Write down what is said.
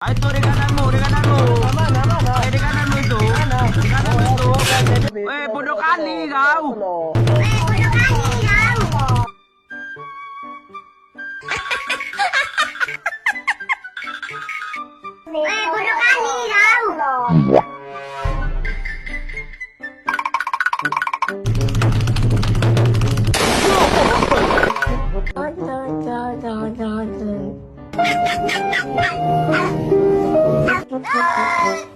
Ah, itu di kananmu, di kananmu. Mana, mana? Di kananmu itu. Mana? Di kananmu itu. Eh, Bodoh kali kau. Bodoh kali kau. Jangan.